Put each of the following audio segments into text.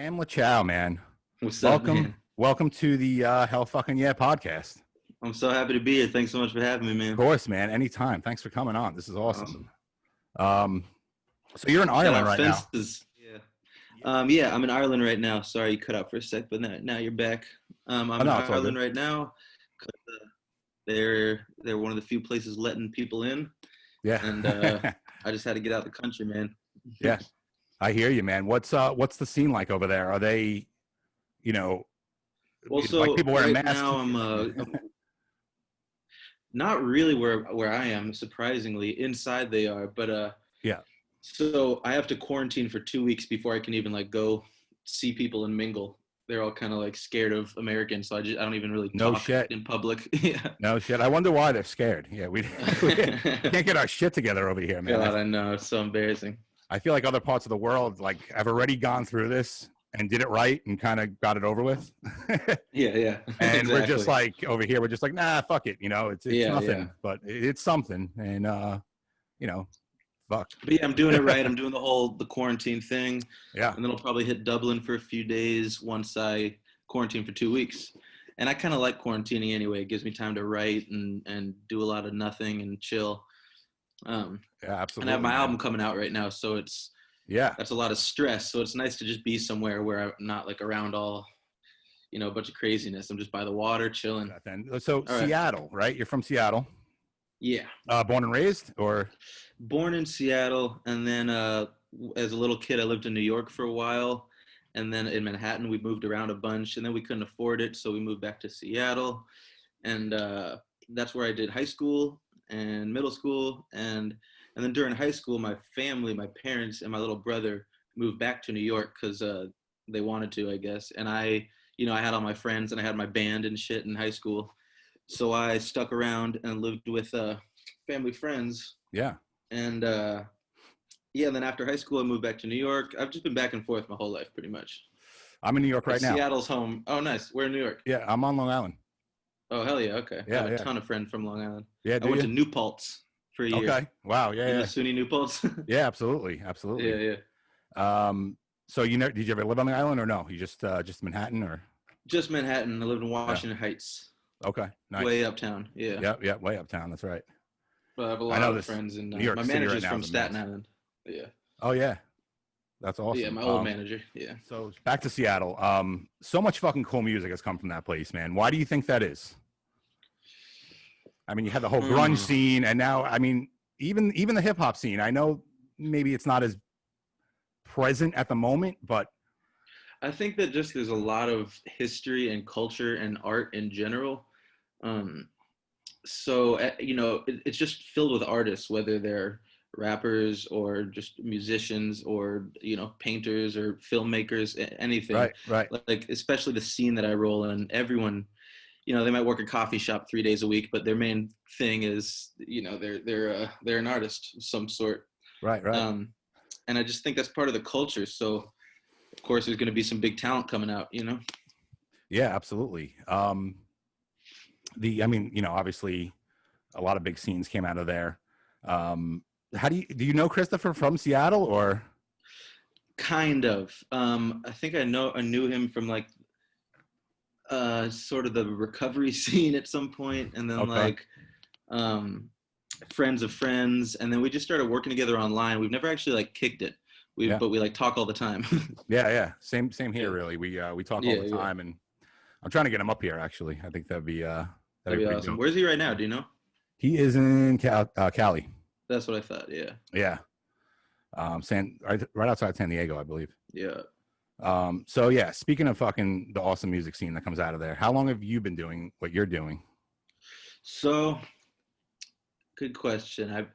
Sam Lachow, man. What's up, Welcome, man? welcome to the Hell Fucking Yeah podcast. I'm so happy to be here. Thanks so much for having me, Of man. course, man. Anytime. Thanks for coming on. This is awesome. Awesome. Um, so you're in Cut Ireland out right now. fences. Yeah. Yeah, I'm in Ireland right now. Sorry, you cut out for a sec, but now you're back. Oh I'm in no, it's all good. Ireland right now. 'Cause, they're one of the few places letting people in, Yeah, and I just had to get out of the country, man. yeah. I hear you, man. What's the scene like over there? Are they, you know, Well, like so people wearing right masks? now I'm not really where I am. Surprisingly, inside they are, but Yeah. So I have to quarantine for 2 weeks before I can even like go see people and mingle. They're all kind of like scared of Americans, so I don't even really No talk shit. in public. Yeah. No shit. I wonder why they're scared. Yeah, we can't get our shit together over here, man. God, I know, it's so embarrassing. I feel like other parts of the world like have already gone through this and did it right and kind of got it over with. Yeah, And we're just exactly. like over here, we're just like, nah, fuck it. It's Yeah. nothing, but it's something. And you know, fuck. But yeah, I'm doing it right. I'm doing the quarantine thing, Yeah. and then I'll probably hit Dublin for a few days once I quarantine for 2 weeks. And I kind of like quarantining anyway. It gives me time to write and do a lot of nothing and chill. Yeah, And I have absolutely, my man. album coming out right now, so Yeah. that's a lot of stress. So it's nice to just be somewhere where I'm not like around all, a bunch of craziness. I'm just by the water chilling. Then so All right. Seattle, right? You're from Seattle. Yeah. Born and raised, or Born in Seattle, and then as a little kid, I lived in New York for a while, and then in Manhattan, we moved around a bunch, and then we couldn't afford it, so we moved back to Seattle, and that's where I did high school and middle school, and then during high school, my family, my parents, and my little brother moved back to New York because they wanted to, I guess, and I had all my friends and I had my band and shit in high school, so I stuck around and lived with family friends. yeah. And yeah, and then after high school, I moved back to New York. I've just been back and forth my whole life, pretty much. I'm in New York But right now. Seattle's home. Oh, nice. We're in New York. Yeah, I'm on Long Island. Oh, hell yeah. Okay. I have Yeah, a yeah. ton of friends from Long Island. Yeah, I do went to you? New Paltz for a year. Okay. Wow. Yeah, You know yeah. SUNY New Paltz? Yeah, absolutely. Absolutely. Yeah. So did you ever live on the island or no? You just Manhattan or Just Manhattan. I lived in yeah. Washington Heights. Okay. Nice. Way uptown. Yeah. Yeah, way uptown. That's right. But I have a I lot know of this friends, and New York my City right manager's now from is a Staten mess. Island. Yeah. Oh yeah. That's Yeah, awesome. my old manager. Yeah. So back to Seattle. So much fucking cool music has come from that place, man. Why do you think that is? I mean, you had the whole grunge scene, and now, I mean, even the hip hop scene. I know maybe it's not as present at the moment, but I think that just there's a lot of history and culture and art in general. Um, it's just filled with artists, whether they're rappers or just musicians or painters or filmmakers, anything. right. Like especially the scene that I roll in, everyone, they might work a coffee shop 3 days a week, but their main thing is they're an artist of some sort. Right. And I just think that's part of the culture. So of course there's going to be some big talent coming out. Yeah, absolutely. Obviously a lot of big scenes came out of there. How do you know Christopher from Seattle or? Kind of. I think I knew him from like sort of the recovery scene at some point, and then Okay. like friends of friends, and then we just started working together online. We've never actually like kicked it. But we like talk all the time. Yeah. Same here, Yeah. really. We talk all the time, and I'm trying to get him up here. Actually, I think that'd be pretty awesome. dope. Where's he right now? Do you know? He is in Cali. That's what I thought. Yeah. Yeah. Right outside San Diego, I believe. Yeah. So yeah, speaking of fucking the awesome music scene that comes out of there, how long have you been doing what you're doing? So, good question.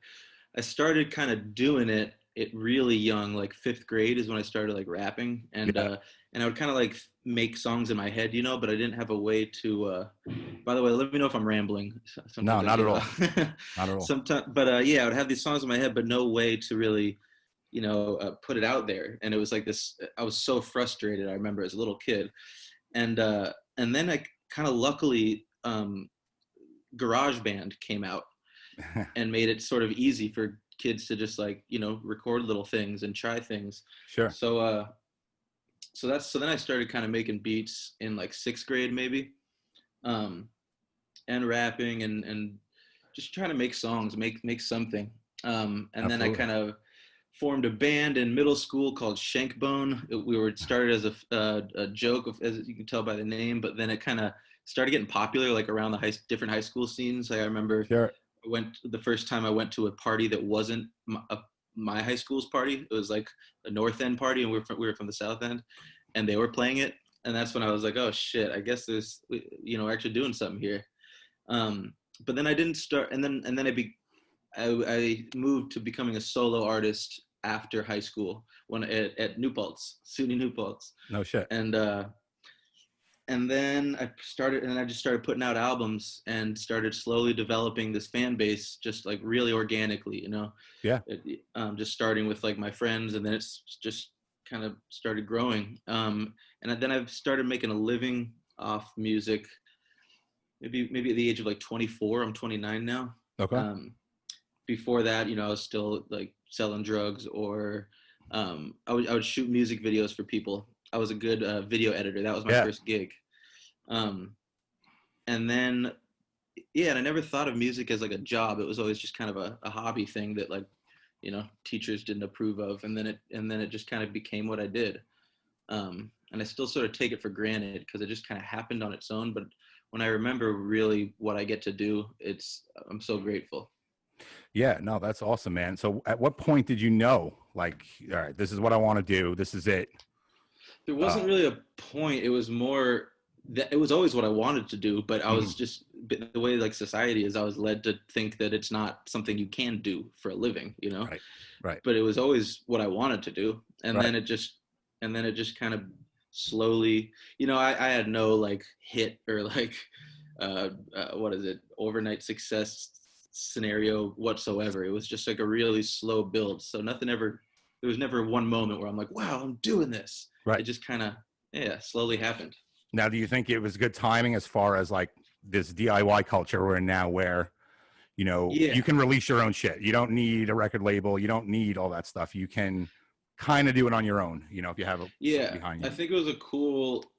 I started kind of doing it really young, like 5th grade is when I started like rapping, and I would kind of like make songs in my head, but I didn't have a way to. By the way, let me know if I'm rambling. Sometimes No, not at all. Not at all. Sometimes, but yeah, I would have these songs in my head, but no way to really, put it out there. And it was like this. I was so frustrated. I remember as a little kid, and then I kind of luckily, GarageBand came out and made it sort of easy for kids to just like record little things and try things. Sure. So so then I started kind of making beats in like sixth grade maybe, um, and rapping and just trying to make songs, make something. And then I Absolutely. kind of formed a band in middle school called Shankbone. We were started as a joke, as you can tell by the name, but then it kind of started getting popular like around the different high school scenes. Like I remember Sure. the first time I went to a party that wasn't my high school's party. It was like a North End party, and we were from the South End, and they were playing it. And that's when I was like, oh shit, I guess there's, we're actually doing something here. Um, but then I didn't start, and then I moved to becoming a solo artist after high school when at New Paltz, SUNY New Paltz, No shit. and then I just started putting out albums and started slowly developing this fan base, just like really organically, Yeah. just starting with like my friends, and then it's just kind of started growing. And then I've started making a living off music. Maybe at the age of like 24. I'm 29 now. Okay. Before that, I was still like selling drugs, or I would shoot music videos for people. I was a good video editor. That was my Yeah. first gig. Um, and then, yeah, and I never thought of music as like a job. It was always just kind of a hobby thing that like, teachers didn't approve of. And then it just kind of became what I did. And I still sort of take it for granted because it just kind of happened on its own. But when I remember really what I get to do, I'm so grateful. Yeah. No, that's awesome, man. So at what point did you know, like, all right, this is what I want to do. This is it. There wasn't really a point. It was more that it was always what I wanted to do, but I Mhm. was just the way like society is. I was led to think that it's not something you can do for a living, Right. Right. But it was always what I wanted to do, and Right. then it just kind of slowly, I had no like hit or like what is it, overnight success scenario whatsoever. It was just like a really slow build. So there was never one moment where I'm like, wow, I'm doing this. It Right. just kind of, yeah, slowly happened. Now, do you think it was good timing as far as like this DIY culture we're in now where, you Yeah. can release your own shit. You don't need a record label. You don't need all that stuff. You can kind of do it on your own, if you have something Yeah. behind I you. think it was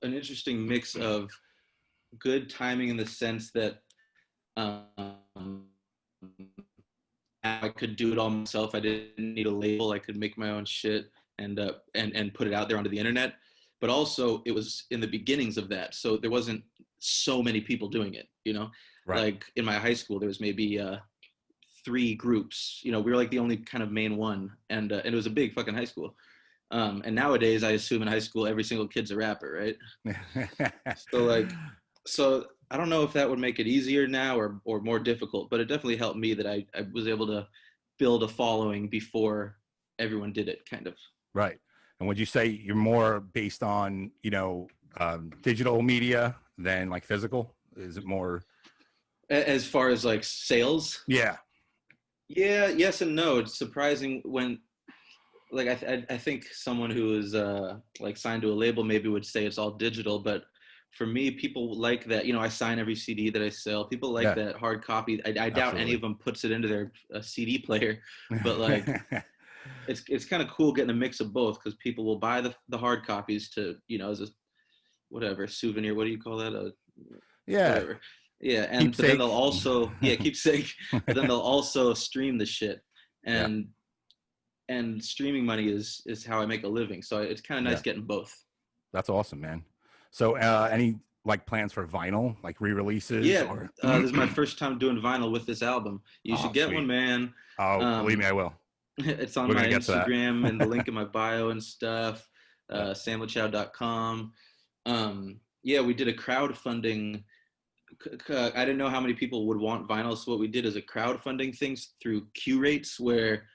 an interesting mix of good timing in the sense that um, I could do it all myself. I didn't need a label. I could make my own shit and put it out there onto the internet. But also, it was in the beginnings of that, so there wasn't so many people doing it. Right. Like in my high school, there was maybe three groups. We were like the only kind of main one, and it was a big fucking high school. And nowadays, I assume in high school, every single kid's a rapper, right? So like, so I don't know if that would make it easier now or more difficult, but it definitely helped me that I was able to build a following before everyone did it, kind of. Right. And would you say you're more based on, digital media than like physical? Is it more? As far as like sales, Yeah. yeah, yes and no. It's surprising when like I think someone who is like signed to a label maybe would say it's all digital, but for me, people like that. I sign every CD that I sell. People like Yeah. that hard copy. I doubt any Absolutely. of them puts it into their CD player, but like it's kind of cool getting a mix of both because people will buy the hard copies to as a whatever souvenir. What do you call that? Yeah. Whatever. Yeah, but then Keepsake. they'll also keepsake, but then they'll also stream the shit, Yeah. and streaming money is how I make a living. So it's kind of Yeah. nice getting both. That's awesome, man. So, any like plans for vinyl, like re-releases Yeah, or? this is my first time doing vinyl with this album. You Oh, should get one, sweet. man. Oh, believe me, Um, I will. it's on We're my gonna get to Instagram and the that. link in my bio and stuff. Yeah. Lachow.com. Yeah, we did a crowdfunding. I didn't know how many people would want vinyl, so what we did is a crowdfunding things through Q rates where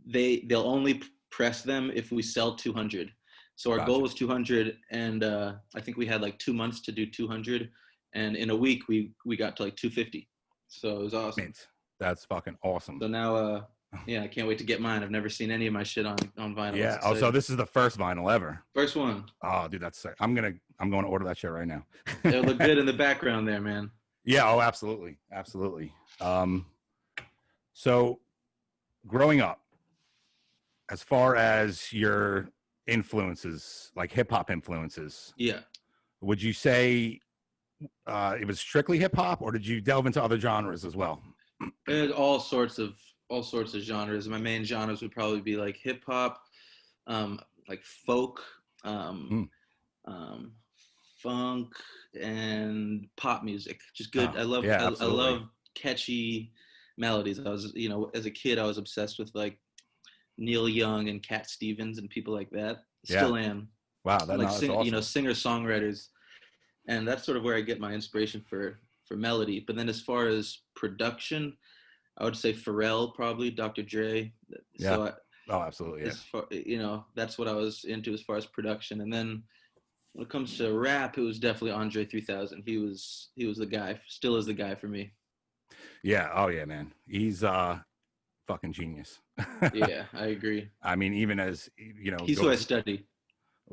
they'll only press them if we sell 200. So our goal Gotcha. was 200, and I think we had like 2 months to do 200, and in a week we got to like 250. So it was awesome. Mint. That's fucking awesome. So now, yeah, I can't wait to get mine. I've never seen any of my shit on vinyl. It's Yeah. Oh, so exciting. this is the first vinyl ever. First one. Oh, dude, that's sick. I'm going to order that shit right now. It'll look good in the background there, man. Yeah. Oh, absolutely. Absolutely. So growing up, as far as your influences, like hip hop influences, Yeah. would you say it was strictly hip hop, or did you delve into other genres as well? There's all sorts of genres. My main genres would probably be like hip hop, um, like folk, um, Mm. um, funk, and pop music. Just good. Oh, yeah, I absolutely. love catchy melodies. I was, as a kid, I was obsessed with like Neil Young and Cat Stevens and people like that. Yeah. Still am. Wow. Like That's awesome. singer songwriters, and that's sort of where I get my inspiration for melody. But then as far as production, I would say Pharrell, probably Dr. Dre. Yeah. So Oh, absolutely. Yeah. as far, that's what I was into as far as production. And then when it comes to rap, it was definitely Andre 3000. He was the guy, still is the guy for me. Yeah. Oh, yeah, man. He's fucking genius. Yeah, I agree. I mean, even as He's who I study.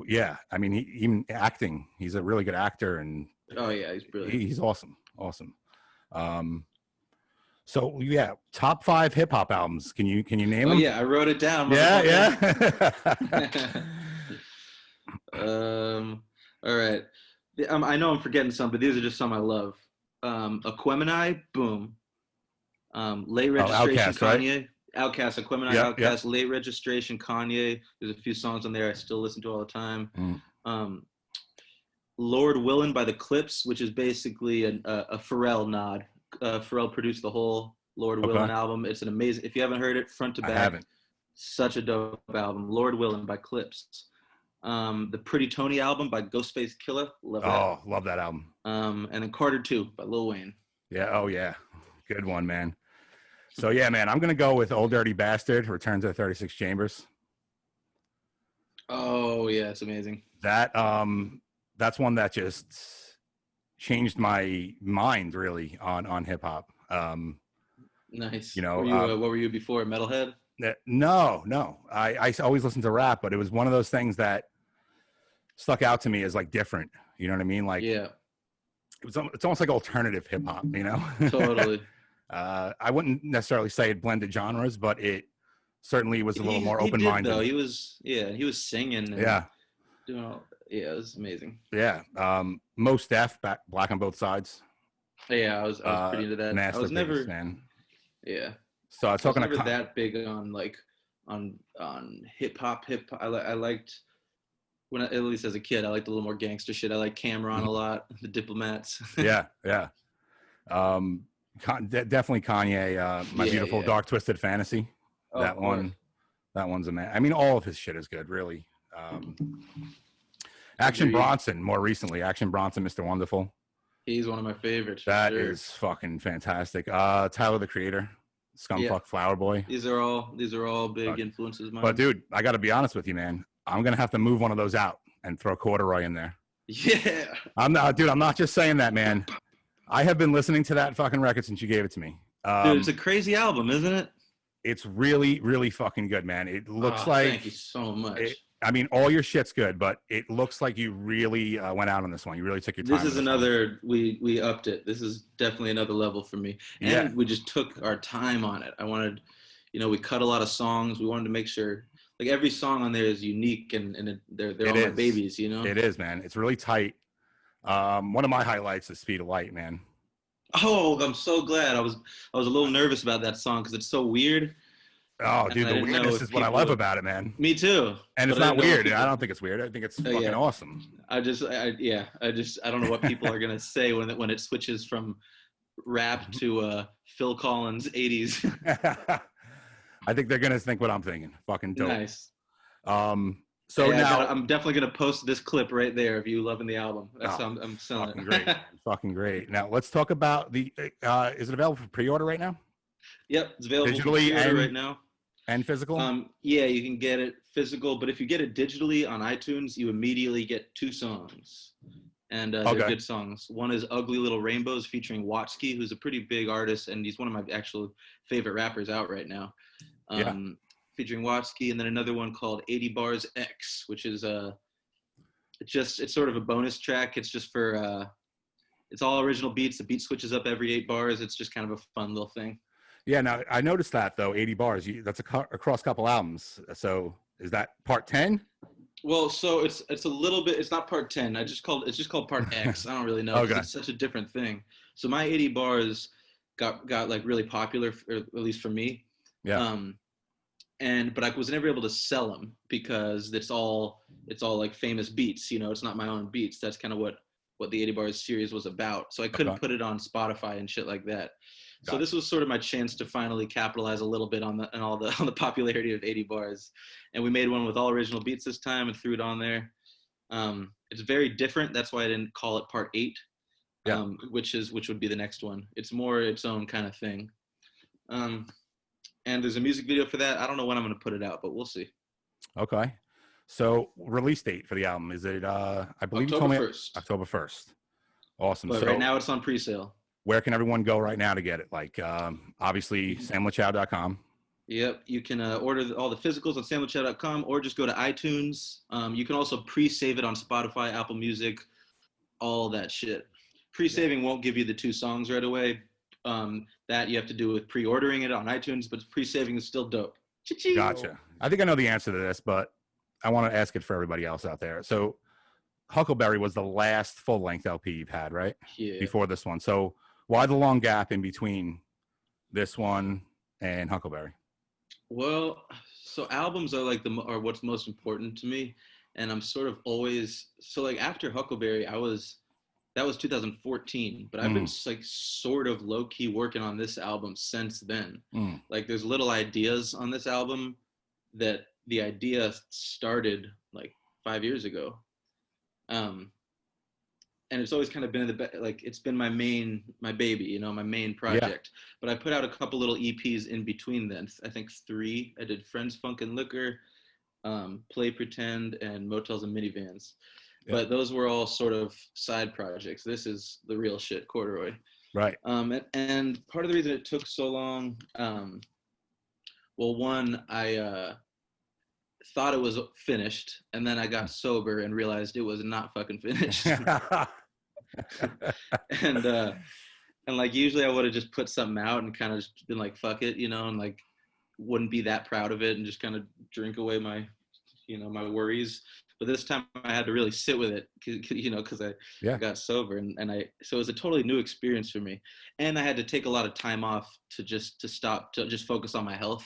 yeah. I mean, even acting, he's a really good actor, and Oh yeah, he's brilliant. he's awesome. Awesome. So yeah, top 5 hip hop albums. Can you name Oh them? yeah, I wrote it down. Yeah, yeah. All right. I know I'm forgetting some, but these are just some I love. Aquemini, boom. Late Oh, registration, Outkast, right? Kanye. Outcast, Aquemini, Yep, yep. Outcast, late registration, Kanye. There's a few songs on there I still listen to all the time. Mm. Um, Lord Willin' by the Clips, which is basically a Pharrell nod. Pharrell produced the whole Lord Okay. Willin' album. It's an amazing. If you haven't heard it, front to I back, haven't. such a dope album. Lord Willin' by Clips. The Pretty Tony album by Ghostface Killah, love that. Oh, love that album. And then Carter 2 by Lil Wayne. Yeah. Oh, yeah. Good one, man. So yeah, man, I'm gonna go with Old Dirty Bastard, Return to the 36 Chambers. Oh yeah, it's amazing. That's one that just changed my mind really on hip hop. Nice. What were you before? Metalhead? No. I always listened to rap, but it was one of those things that stuck out to me as like different. You know what I mean? Like, yeah, it's almost like alternative hip hop. Totally. I wouldn't necessarily say it blended genres, but it certainly was a little more open-minded. Though he was singing. Yeah. It was amazing. Yeah. Mos Def, Black on Both Sides. Yeah, I was pretty into that. I was never, man. Yeah. So I was talking never that big on like on hip hop. I liked when at least as a kid, I liked a little more gangster shit. I like Cameron a lot, the Diplomats. Yeah. Definitely Kanye. My Beautiful Dark Twisted Fantasy. That one's a man. I mean, all of his shit is good, really. Action Bronson, more recently. Action Bronson, Mr. Wonderful. He's one of my favorites. That is fucking fantastic. Tyler the Creator, Scumfuck Flower Boy. These are all big influences of mine. But dude, I got to be honest with you, man. I'm gonna have to move one of those out and throw Corduroy in there. Yeah. I'm not just saying that, man. I have been listening to that fucking record since you gave it to me. Dude, it's a crazy album, isn't it? It's really, really fucking good, man. It looks like. Thank you so much. All your shit's good, but it looks like you really went out on this one. You really took your time. This is another. We upped it. This is definitely another level for me, and we just took our time on it. I wanted, we cut a lot of songs. We wanted to make sure, like every song on there is unique, and they're all my babies. It is, man. It's really tight. One of my highlights is Speed of Light, man. Oh, I'm so glad. I was a little nervous about that song because it's so weird. Oh, dude, the weirdness is what I love about it, man. Me too. And it's not weird. I don't think it's weird. I think it's fucking awesome. I don't know what people are gonna say when it switches from rap to Phil Collins 80s. I think they're gonna think what I'm thinking. Fucking dope. Nice. So now I'm definitely gonna post this clip right there of you loving the album. That's how I'm selling fucking it. Great. Fucking great. Now let's talk about the. Is it available for pre-order right now? Yep, it's available digitally for pre-order right now. And physical? Yeah, you can get it physical, but if you get it digitally on iTunes, you immediately get 2 songs. And they're good songs. One is Ugly Little Rainbows featuring Watsky, who's a pretty big artist, and he's one of my actual favorite rappers out right now. Featuring Watsky, and then another one called 80 Bars X, which is it's sort of a bonus track. It's just for it's all original beats. The beat switches up every 8 bars. It's just kind of a fun little thing. Yeah, now I noticed that though, 80 bars. That's across a couple albums. So is that part 10? Well, so it's a little bit. It's not part 10. It's just called part X. I don't really know because Okay. it's such a different thing. So my 80 bars got like really popular, or at least for me. Yeah. Um, and but I was never able to sell them because it's all like famous beats. It's not my own beats. That's kind of what the 80 bars series was about. So I couldn't Okay. put it on Spotify and shit like that. So this Gotcha. was sort of my chance to finally capitalize a little bit on the and all the on the popularity of 80 bars. And we made one with all original beats this time and threw it on there. It's very different. That's why I didn't call it part 8, Yeah. which would be the next one. It's more its own kind of thing. Um, and there's a music video for that. I don't know when I'm going to put it out, but we'll see. Okay. So release date for the album, is it I believe you told October me 1st. October 1st. Awesome. But So right now it's on pre-sale. where can everyone go right now to get it? Like obviously samlachow.com. Yep, you can order all the physicals on sandwichhead.com or just go to iTunes. You can also pre-save it on Spotify, Apple Music, all that shit. Pre-saving won't give you the 2 songs right away. That you have to do with pre-ordering it on iTunes, but pre-saving is still dope. Cha-ching. Gotcha. I think I know the answer to this, but I want to ask it for everybody else out there. So Huckleberry was the last full-length LP you've had, right? Yeah. Before this one. So why the long gap in between this one and Huckleberry? Well, so albums are are what's most important to me, and I'm sort of always so like after Huckleberry, that was 2014, but I've been like sort of low key working on this album since then. Like there's little ideas on this album that the idea started like 5 years ago. And it's always kind of been like it's been my baby, my main project. Yeah. But I put out a couple little EPs in between then. I think 3. I did Friends, Funk, and Liquor, Play Pretend, and Motels and Minivans. Yeah. But those were all sort of side projects. This is the real shit, Corduroy. Right. And part of the reason it took so long, well, one, I thought it was finished, and then I got sober and realized it was not fucking finished. and like usually I would have just put something out and kind of just been like fuck it, and like wouldn't be that proud of it and just kind of drink away my my worries. But this time I had to really sit with it, because I got sober, and so it was a totally new experience for me, and I had to take a lot of time off to stop to just focus on my health.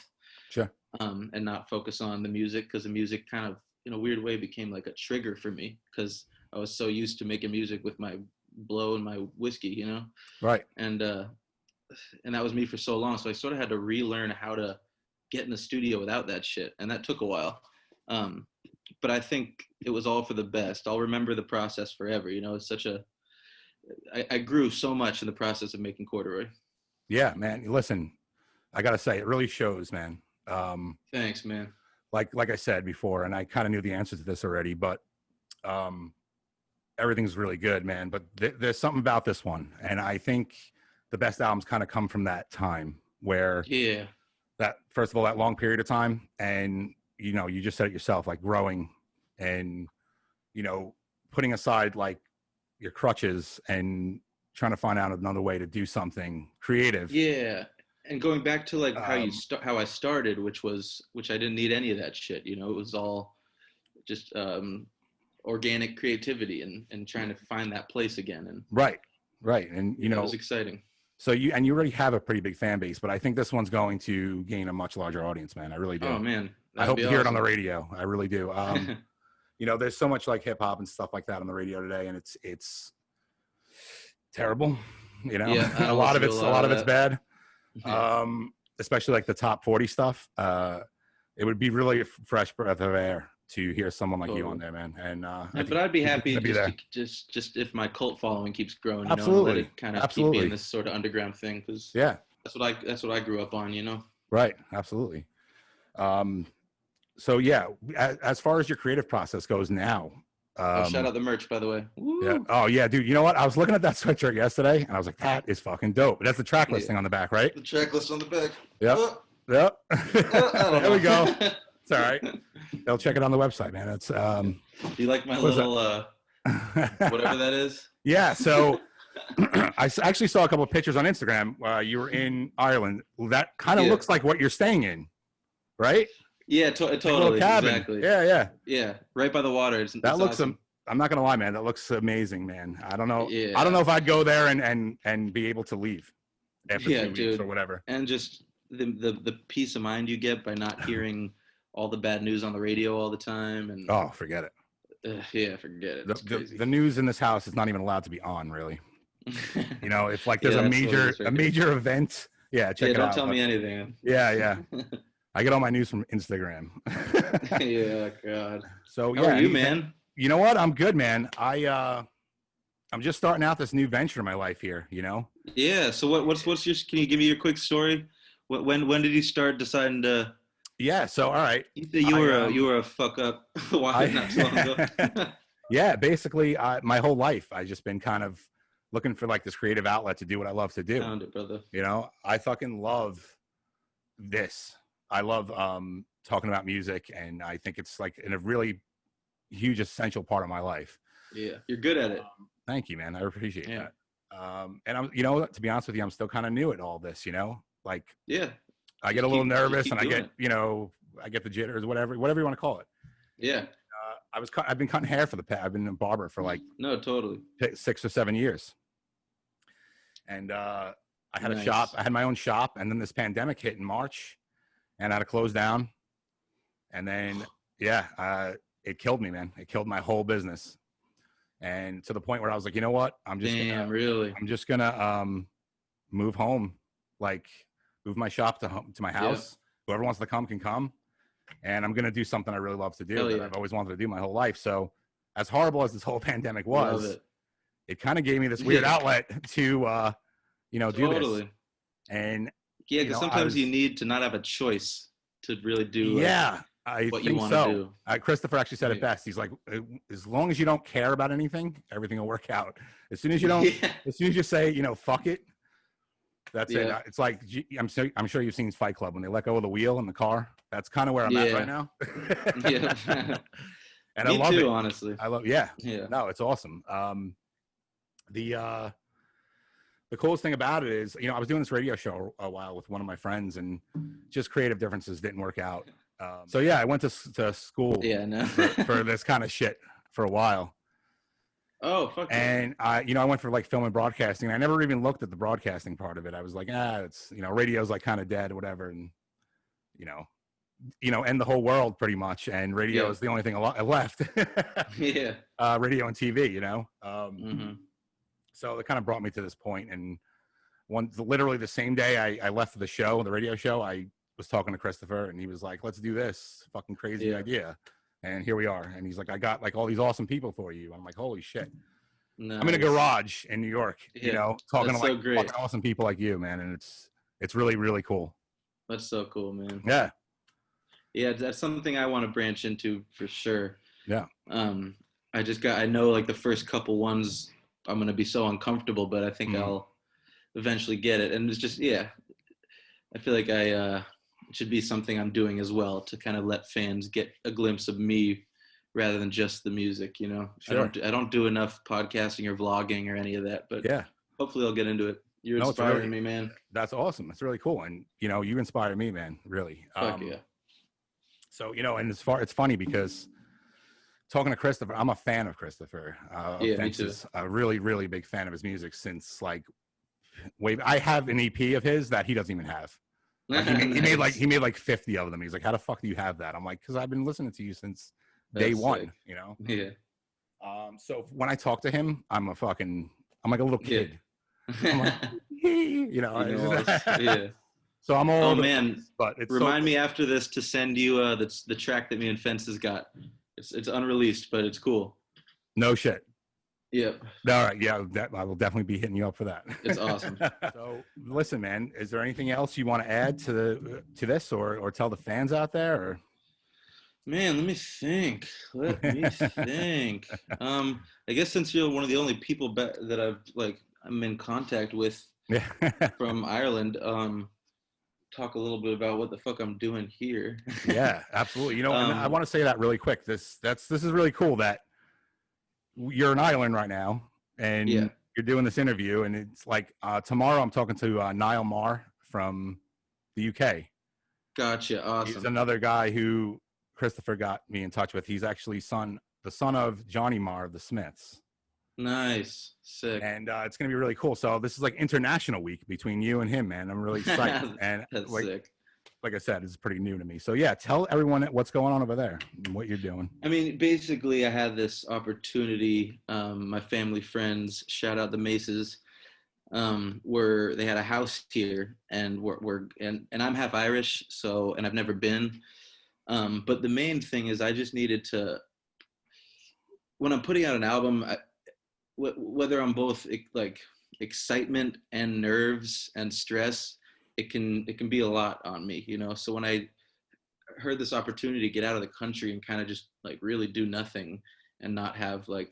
Sure. And not focus on the music, because the music kind of in a weird way became like a trigger for me, because I was so used to making music with my blow and my whiskey, Right. And that was me for so long. So I sort of had to relearn how to get in the studio without that shit, and that took a while. But I think it was all for the best. I'll remember the process forever. It's such I grew so much in the process of making Corduroy. Yeah, man. Listen, I gotta say, it really shows, man. Thanks, man. Like I said before, and I kind of knew the answer to this already, but everything's really good, man. But there's something about this one, and I think the best albums kind of come from that time where, that first of all, that long period of time, and you just said it yourself, like growing and putting aside like your crutches and trying to find out another way to do something creative. Yeah. And going back to like how I started, which I didn't need any of that shit. It was all just organic creativity and trying to find that place again. And right, and it was exciting. So you already have a pretty big fan base, but I think this one's going to gain a much larger audience, man. I really do. Oh man, I hope to hear it on the radio. I really do. There's so much like hip hop and stuff like that on the radio today, and it's terrible. Yeah, a lot of it's bad. Especially like the top 40 stuff. It would be really a fresh breath of air to hear someone like you on there, man. And but I'd be happy just if my cult following keeps growing, absolutely, let it kind of keep being this sort of underground thing, because that's what I grew up on, Right, absolutely. So yeah, as far as your creative process goes now. Shout out the merch, by the way. Woo. Yeah. Oh yeah, dude. You know what? I was looking at that sweatshirt yesterday, and I was like, "That is fucking dope." That's the track listing on the back, right? The track list on the back. Yep. Yep. There we go. It's all right. They'll check it on the website, man. It's Do you like my little whatever that is? Yeah. So I actually saw a couple of pictures on Instagram. You were in Ireland. That kind of looks like what you're staying in, right? Yeah, Like a little totally, cabin. exactly. Yeah, yeah. Yeah, right by the water. That It's looks. awesome. I'm not gonna lie, man. That looks amazing, man. I don't know. I don't know Yeah, if I'd go there and be able to leave after yeah, 2 weeks or dude. whatever. And just the peace of mind you get by not hearing all the bad news on the radio all the time, and Oh, forget it. yeah, forget it. The, It's the crazy. the news in this house is not even allowed to be on, really. You know, if like there's Yeah, a that's what it is a right here. major event, yeah, check Yeah, it don't out. tell But me anything. yeah, yeah, I get all my news from Instagram. Yeah, God. So How are yeah, you, anything. man? You know what? I'm good, man. I'm just starting out this new venture in my life here. You know. Yeah. So what's your? Can you give me your quick story? When did you start deciding to? Yeah. So all right. You said I you were a fuck up why not too long ago. I yeah. Basically, my whole life I just been kind of looking for like this creative outlet to do what I love to do. Found it, brother. You know, I fucking love this. I love talking about music, and I think it's like in a really huge essential part of my life. Yeah, you're good at it. Thank you, man. I appreciate Yeah. that. And I'm, you know, to be honest with you, I'm still kind of new at all this. You know, like Yeah. I get Just a little just nervous, keep and I doing get, it. you know, I get the jitters, whatever you want to call it. Yeah. I've been cutting hair for the past. I've been a barber for like No, totally. 6 or 7 years, and I had a shop. Nice. I had my own shop, and then this pandemic hit in March, and I had to close down. And then, yeah, it killed me, man. It killed my whole business. And to the point where I was like, you know what? Damn, really? I'm just gonna move home, like move my shop to my Yeah. house. Whoever wants to come can come. And I'm gonna do something I really love to do Hell that yeah. I've always wanted to do my whole life. So as horrible as this whole pandemic Love was, it. it kind of gave me this weird Yeah. outlet to you know, do this. Totally. And Yeah, you because know, sometimes you need to not have a choice to really do like yeah, I what you think want to so. do. Christopher actually said it Yeah. best. He's like, as long as you don't care about anything, everything will work out. As soon as you don't, Yeah. as soon as you say, you know, fuck it, that's it. Yeah. It's like I'm sure you've seen Fight Club when they let go of the wheel in the car. That's kind of where I'm at right Yeah. now. Yeah. And I Me love too, it. honestly. Yeah. Yeah. No, it's awesome. The coolest thing about it is, you know, I was doing this radio show a while with one of my friends, and just creative differences didn't work out. So yeah, I went to school Yeah, no. for this kind of shit for a while. Oh, fuck yeah. And I went for like film and broadcasting. I never even looked at the broadcasting part of it. I was like, it's, you know, radio's like kind of dead or whatever. And, you know, end the whole world pretty much. And radio is the only thing left. Yeah. Radio and TV, you know? Mm-hmm. So it kind of brought me to this point. And literally the same day I left the show, the radio show, I was talking to Christopher, and he was like, let's do this fucking crazy idea. And here we are. And he's like, I got like all these awesome people for you. I'm like, holy shit. Nice. I'm in a garage in New York, you know, talking to like great. fucking awesome people like you, man. And it's really, really cool. That's so cool, man. Yeah. Yeah, that's something I want to branch into for sure. Yeah. I know like the first couple ones I'm going to be so uncomfortable, but I think I'll eventually get it. And it's just, yeah, I feel like it should be something I'm doing as well to kind of let fans get a glimpse of me rather than just the music, you know. Sure. I don't do enough podcasting or vlogging or any of that, but yeah, hopefully I'll get into it. You're inspiring me, man. That's awesome. It's really cool. And, you know, you inspire me, man, really. Fuck yeah. So, you know, and it's funny because talking to Christopher, I'm a fan of Christopher. Me too. A really, really big fan of his music since like I have an EP of his that he doesn't even have. Like he made like 50 of them. He's like, how the fuck do you have that? I'm like, because I've been listening to you since day one, sick. You know? Yeah. So when I talk to him, I'm like a little kid. Yeah. I'm like, you know, yeah. So I'm all. Oh man! But it's remind me after this to send you the track that me and Fences got. It's unreleased, but it's cool. No shit. Yep. All right. Yeah, I will definitely be hitting you up for that. It's awesome. So listen, man. Is there anything else you want to add to this, or tell the fans out there? Or? Man, let me think. I guess since you're one of the only people that I'm in contact with from Ireland, talk a little bit about what the fuck I'm doing here. Yeah, absolutely. You know, and I want to say that really quick. This is really cool that you're in Ireland right now, and you're doing this interview, and it's like tomorrow I'm talking to Niall Marr from the UK. Gotcha. He's Awesome. another guy who Christopher got me in touch with. He's actually the son of Johnny Marr of the Smiths. Nice. Sick. And it's going to be really cool. So this is like international week between you and him, man. I'm really psyched. And That's sick. Like I said, it's pretty new to me. So yeah, tell everyone what's going on over there and what you're doing. I mean, basically, I had this opportunity. My family friends, shout out the Maces, where they had a house here, and and I'm half Irish, so, and I've never been. But the main thing is, I just needed to, when I'm putting out an album, whether I'm both like excitement and nerves and stress, it can be a lot on me, you know. So when I heard this opportunity to get out of the country and kind of just like really do nothing and not have like,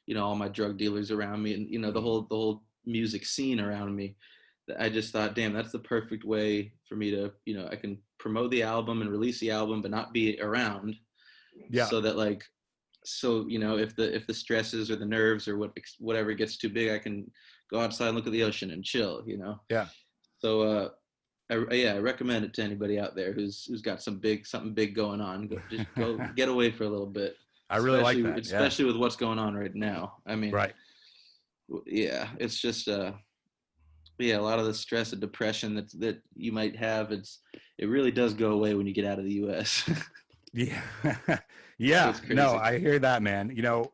you know, all my drug dealers around me and, you know, the whole music scene around me, I just thought, damn, that's the perfect way for me to, you know, I can promote the album and release the album but not be around. Yeah. So that like, so, you know, if the stresses or the nerves or whatever gets too big, I can go outside and look at the ocean and chill, you know. Yeah. So I recommend it to anybody out there who's got something big going on. Just go get away for a little bit. I really like that, especially with what's going on right now. I mean, right. Yeah, it's just a lot of the stress and depression that you might have. It really does go away when you get out of the U.S. Yeah. Yeah. No, I hear that, man. You know,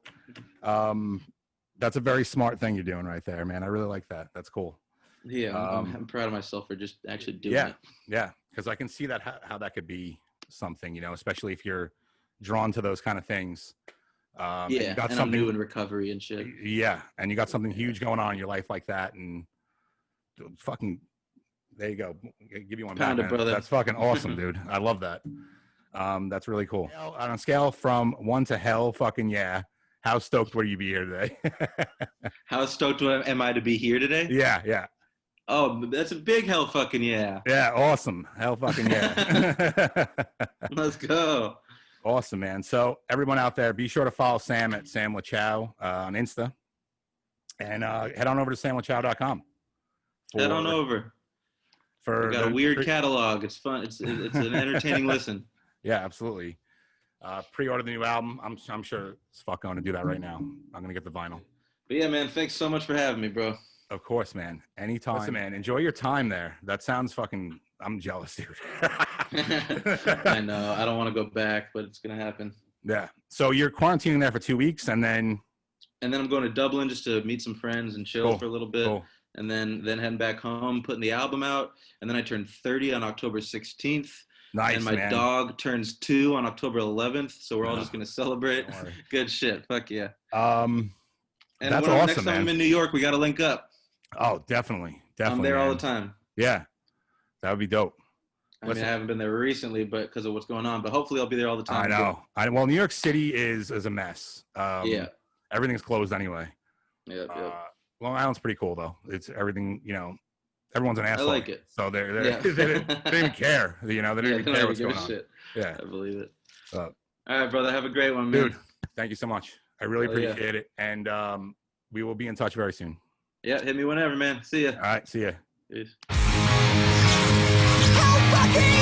that's a very smart thing you're doing right there, man. I really like that. That's cool. Yeah, I'm proud of myself for just actually doing it. Yeah, because I can see that how that could be something, you know, especially if you're drawn to those kind of things. Yeah, you got and something I'm new in recovery and shit. Yeah, and you got something huge going on in your life like that, and fucking, there you go. I'll give you one back, man. Brother. That's fucking awesome, dude. I love that. That's really cool. On a scale from 1 to hell, fucking yeah. How stoked would you be here today? How stoked am I to be here today? Yeah. Oh, that's a big hell fucking yeah. Yeah, awesome. Hell fucking yeah. Let's go. Awesome, man. So everyone out there, be sure to follow Sam at Sam Lachow on Insta. And head on over to samlachow.com. Head on over. We got a weird catalog. It's fun. It's an entertaining listen. Yeah, absolutely. Pre-order the new album. I'm sure it's fuck going to do that right now. I'm gonna get the vinyl. But yeah, man, thanks so much for having me, bro. Of course, man. Anytime. Listen, man, enjoy your time there. That sounds fucking. I'm jealous, dude. I know. I don't want to go back, but it's gonna happen. Yeah. So you're quarantining there for 2 weeks, and then I'm going to Dublin just to meet some friends and chill for a little bit. Cool. And then heading back home, putting the album out. And then I turned 30 on October 16th. Nice, and my dog turns 2 on October 11th. So we're all just going to celebrate. Good shit. Fuck yeah. And that's awesome, awesome, next time man. I'm in New York, we got to link up. Oh, definitely. I'm there man. all the time. Yeah. That would be dope. I mean, I haven't been there recently, but because of what's going on. But hopefully I'll be there all the time. I know. Well, New York City is a mess. Yeah. Everything's closed anyway. Yeah. Long Island's pretty cool, though. It's everything, you know. Everyone's an asshole. I like it. So they don't even care. You know, they don't even care what's going on. Shit. Yeah. I believe it. All right, brother. Have a great one, man. Dude, thank you so much. I really appreciate it. And we will be in touch very soon. Yeah, hit me whenever, man. See ya. All right, see ya. Peace. How fucking